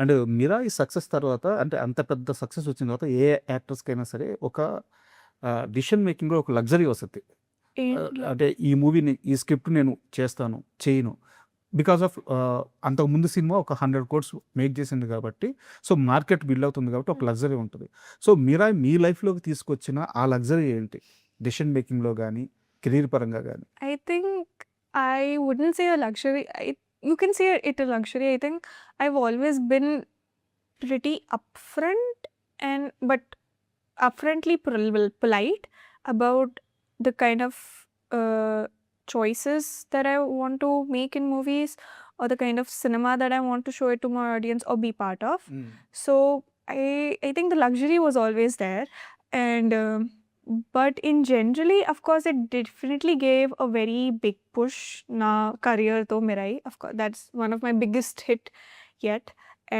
And మీరా ఈ success తర్వాత అంటే అంత పెద్ద సక్సెస్ వచ్చిన తర్వాత ఏ యాక్టర్స్‌కైనా సరే ఒక డిసిషన్ మేకింగ్‌లో ఒక లగ్జరీ వస్తది. అంటే ఈ మూవీని ఈ స్క్రిప్ట్ నేను చేస్తాను, చేయను. బికాస్ ఆఫ్ అంతకుముందు సినిమా ఒక 100 కోర్స్ మేక్ చేసింది కాబట్టి, సో మార్కెట్ బిల్డ్ అవుతుంది కాబట్టి ఒక లగ్జరీ ఉంటది. సో మీరా మీ లైఫ్‌లోకి తీసుకొచ్చిన ఆ లగ్జరీ ఏంటి? డిసిషన్ మేకింగ్‌లో గాని, కెరీర్ పరంగా గాని? I think I wouldn't say a luxury. You can say it a luxury. I think I've always been pretty upfront but upfrontly polite about the kind of uh, choices that I want to make in movies, or the kind of cinema that I want to show it to my audience or be part of. So I think the luxury was always there, and but in generally, of course, it definitely gave a very big push na career to Mirai. Of course, that's one of my biggest hit yet,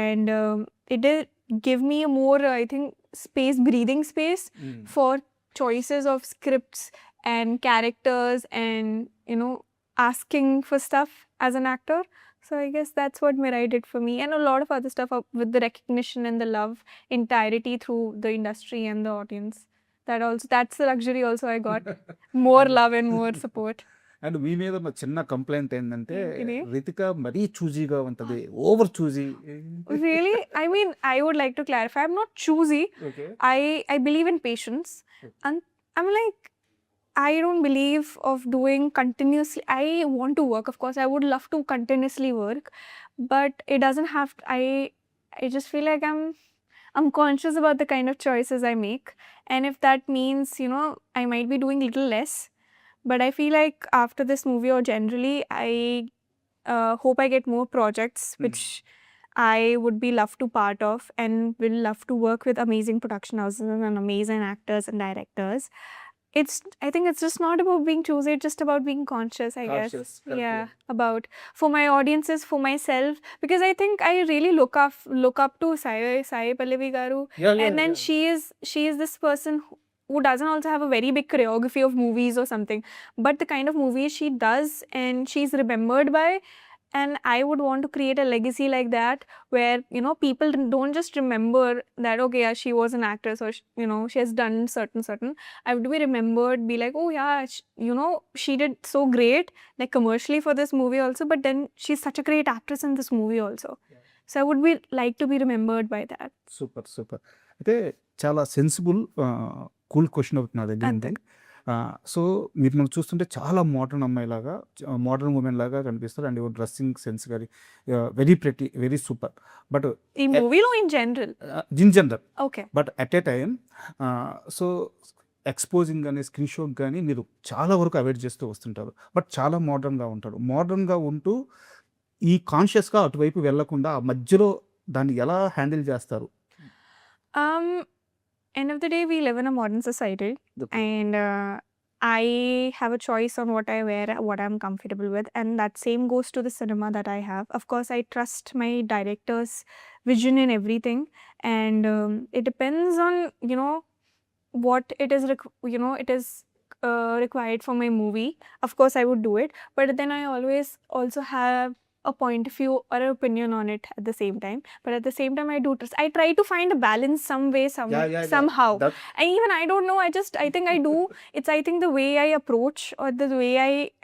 and it did give me a more, I think, breathing space for choices of scripts and characters, and asking for stuff as an actor. So I guess that's what Mirai did for me, and a lot of other stuff with the recognition and the love entirety through the industry and the audience. That's the luxury also I got. More love and more support. And మీ మీద మా చిన్న complaint ఏంటంటే ఏంటిది? రితిక మరీ చూజీగా ఉంటది, over choosy. Really? I mean, I would like to clarify. I'm not choosy. Okay. I believe in patience. And I'm like, I don't believe of doing continuously. I want to work, of course. I would love to continuously work, but it doesn't have. I just feel like I'm conscious about the kind of choices I make, and if that means I might be doing little less. But I feel like after this movie, or generally, I hope I get more projects which I would be love to part of, and will love to work with amazing production houses and amazing actors and directors. I think it's just not about being choosy, it's just about being conscious, I guess. Correct. Yeah, about for my audiences, for myself, because I think I really look up to Sai Pallavi garu, and then she is this person who doesn't also have a very big choreography of movies or something, but the kind of movies she does and she's remembered by. And I would want to create a legacy like that, where people don't just remember that, okay, yeah, she was an actress, or she has done certain. I would be remembered, be like, oh yeah, she did so great, like commercially for this movie also, but then she's such a great actress in this movie also. So I would be like to be remembered by that. Super super. అయితే చాలా sensible cool question అవుతుంది నా దగ్గర అంతే. ఉంది. So మీరు మనం చూస్తుంటే చాలా మోడర్న్ అమ్మాయిలాగా, మోడర్న్ ఉమెన్ లాగా కనిపిస్తారు. అండ్ యువర్ డ్రెస్సింగ్ సెన్స్ కానీ very pretty, very super. But ఈ మూవీలో in general okay, but at a time so exposing కానీ స్క్రీన్ షాట్ కానీ మీరు చాలా వరకు అవాయిడ్ చేస్తూ వస్తుంటారు. బట్ చాలా మోడర్న్గా ఉంటారు. మోడర్న్గా ఉంటూ ఈ కాన్షియస్గా అటువైపు వెళ్లకుండా ఆ మధ్యలో దాన్ని ఎలా హ్యాండిల్ చేస్తారు? End of the day, we live in a modern society, and I have a choice on what I wear, what I'm comfortable with, and that same goes to the cinema that I have. Of course, I trust my director's vision in everything, and it depends on what it is required for my movie. Of course, I would do it, but then I always also have a point of view or an opinion on it at the same time. But at the same time, I do trust. I try to find a balance some way, somehow. And even I don't know. I think I do. I think the way I approach, or the way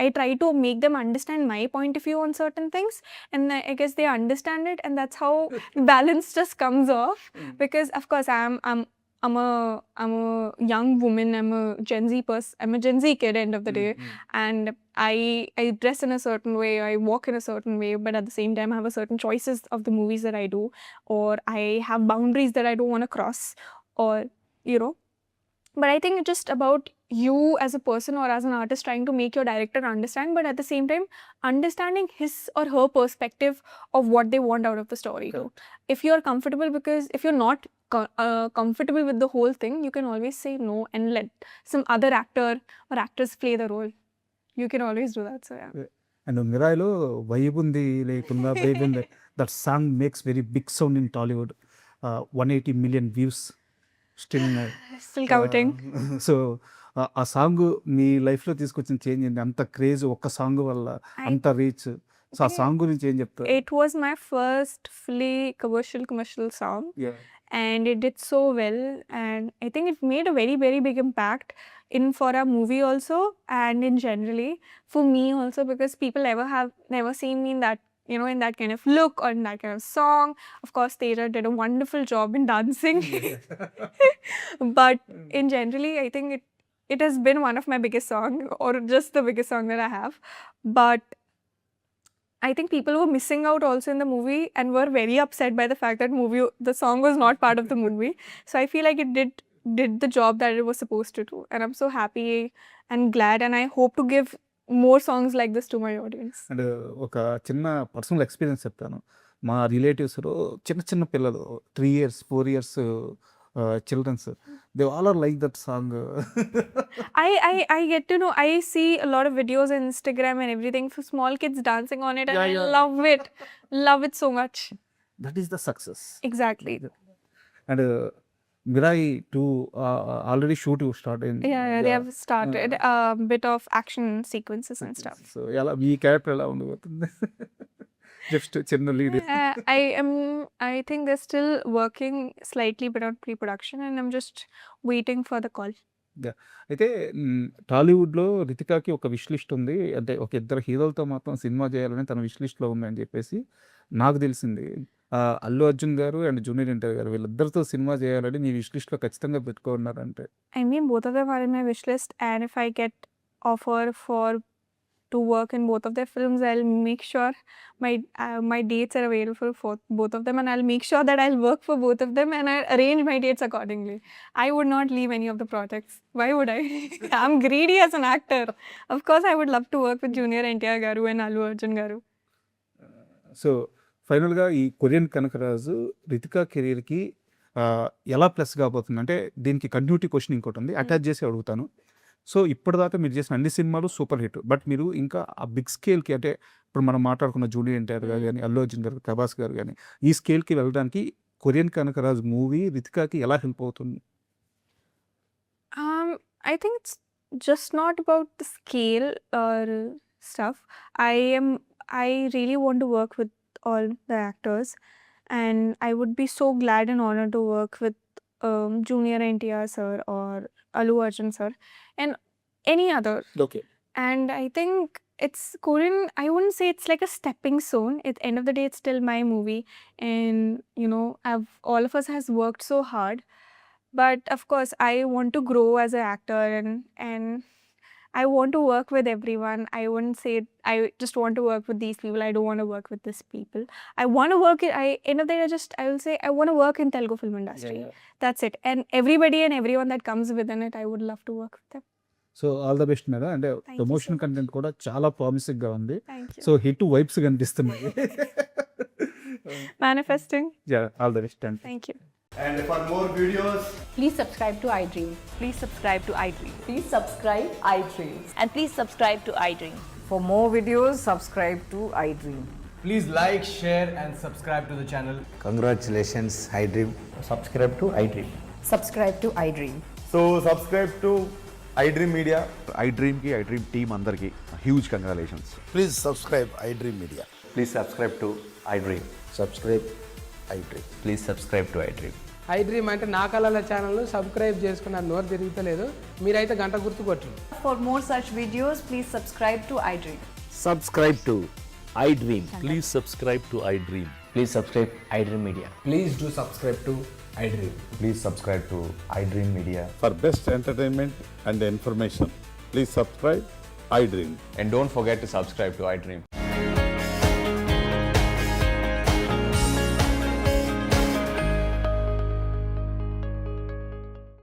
I try to make them understand my point of view on certain things, and I guess they understand it, and that's how balance just comes off. Because of course, I'm a young woman. I'm a Gen Z person. I'm a Gen Z kid, end of the day, and I dress in a certain way. I walk in a certain way, but at the same time, I have a certain choices of the movies that I do, or I have boundaries that I don't want to cross, or But I think it's just about you as a person or as an artist trying to make your director understand, but at the same time, understanding his or her perspective of what they want out of the story too. If you're comfortable, because if you're not comfortable with the whole thing, you can always say no and let some other actor or actress play the role. You can always do that. So yeah. And మిరాయిలో vibe ఉంది లేకున్నా vibe ఉంది. That song makes very big sound in Tollywood. 180 million views Still counting. So ఆ song మీ లైఫ్లో తీసుకొచ్చిన change ఏంటి? అంత క్రేజ్ ఒక్క సాంగ్ వల్ల, అంత రీచ్ సో ఆ సాంగ్ గురించి ఏం చెప్తారు? It was my first fully commercial song, Yeah. and it did so well, and I think it made a very, very big impact in for our movie also, and in generally for me also, because people never seen me in that, you know, in that kind of look or in that kind of song. Of course, Teja did a wonderful job in dancing. But in generally, I think it has been one of my biggest song, or just the biggest song that I have. But I think people were missing out also in the movie and were very upset by the fact that the song was not part of the movie. So I feel like it did the job that it was supposed to do, and I'm so happy and glad, and I hope to give more songs like this to my audience. And ఒక చిన్న personal experience చెప్తాను. మా రిలేటివ్స్లో చిన్న చిన్న పిల్లలు 3 years 4 years childrens, they all are like that song. I get to know, I see a lot of videos on Instagram and everything for small kids dancing on it, and Yeah, I yeah. love it so much. That is the success. Exactly. And Mirai 2 already shoot start అయింది. Yeah, they have started a bit of action sequences and stuff. So ఎలా మీ character ఎలా ఉండబోతుంది? Just చిన్న lead. I think they're still working slightly bit on pre-production, and I'm just waiting for the call. అయితే టాలీవుడ్లో రితికాకి ఒక wish list ఉంది. అంటే ఒక ఇద్దరు హీరోలతో మాత్రం సినిమా చేయాలని తన విష్ లిస్ట్లో ఉందని చెప్పేసి నాకు తెలిసింది. అల్లు అర్జున్ గారు అండ్ జూనియర్ ఎన్టీఆర్ గారు వీళ్ళిద్దరితో సినిమా చేయాలని నీ విష్ లిస్ట్లో ఖచ్చితంగా పెట్టుకున్నారంటే? I mean, both of them are in my wish list, and if I get offer to work in both of their films, I'll make sure my dates are available for both of them, and I'll make sure that I'll work for both of them, and I'll arrange my dates accordingly. I would not leave any of the projects. Why would I? I'm greedy as an actor. Of course, I would love to work with Junior NTR Garu and Allu Arjun Garu. So ఫైనల్గా ఈ Korean Kanakaraju Ritika కెరీర్కి ఎలా plus కాబోతుంది అంటే, దీనికి continuity question ఇంకోటి ఉంది, attach చేసి అడుగుతాను. సో ఇప్పటిదాకా మీరు చేసిన అన్ని సినిమాలు సూపర్ హిట్, బట్ మీరు ఇంకా ఆ బిగ్ స్కేల్కి, అంటే ఇప్పుడు మనం మాట్లాడుకున్న జూనియర్ ఎన్టీఆర్ గారు కానీ, అల్లు అర్జున్ గారు, ప్రభాస్ గారు కానీ, ఈ స్కేల్కి వెళ్ళడానికి కొరియన్ కనకరాజు మూవీ రితికాకి ఎలా హెల్ప్ అవుతుంది? I think it's just not about the scale or stuff. I really want to work with all the actors, and I would be so glad and honored to work with Junior NTR sir or Allu Arjun sir and any other. Okay. And I think it's Korean, I wouldn't say it's like a stepping stone. At the end of the day, it's still my movie, and you know, all of us has worked so hard. But of course, I want to grow as an actor, and I want to work with everyone. I wouldn't say I just want to work with these people. I don't want to work with these people. I want to work in, end of the day, I will say I want to work in Telugu film industry. That's it. And everybody and everyone that comes within it, I would love to work with them. So all the best madam. అంటే Thank you promotion so much. Content కూడా చాలా ప్రామిసింగ్గా ఉంది. Thank you. So hit vibes కనిపిస్తున్నాయి. Manifesting. All the best and Thank you. And for more videos, Please subscribe to iDream. Please subscribe to iDream. Please subscribe iDream. And please subscribe to iDream. For more videos, subscribe to iDream. please like, share, and subscribe to the channel. Congratulations, iDream. Subscribe to iDream. Subscribe to iDream. So subscribe to iDream Media. iDream ki iDream team andarki huge congratulations. Please subscribe iDream Media. Please subscribe to iDream. Subscribe iDream. Please subscribe to iDream. iDream అంటే నా కళల channel subscribe చేసుకున్న నోరు తిరుగుతలేదు, మీరైతే గంట గుర్తు కొట్టండి. For more such videos, please subscribe to iDream. Subscribe to iDream. Please subscribe to iDream. Please subscribe iDream Media. Please do subscribe to iDream. Please subscribe to iDream Media. For best entertainment and information, please subscribe iDream. And don't forget to subscribe to iDream.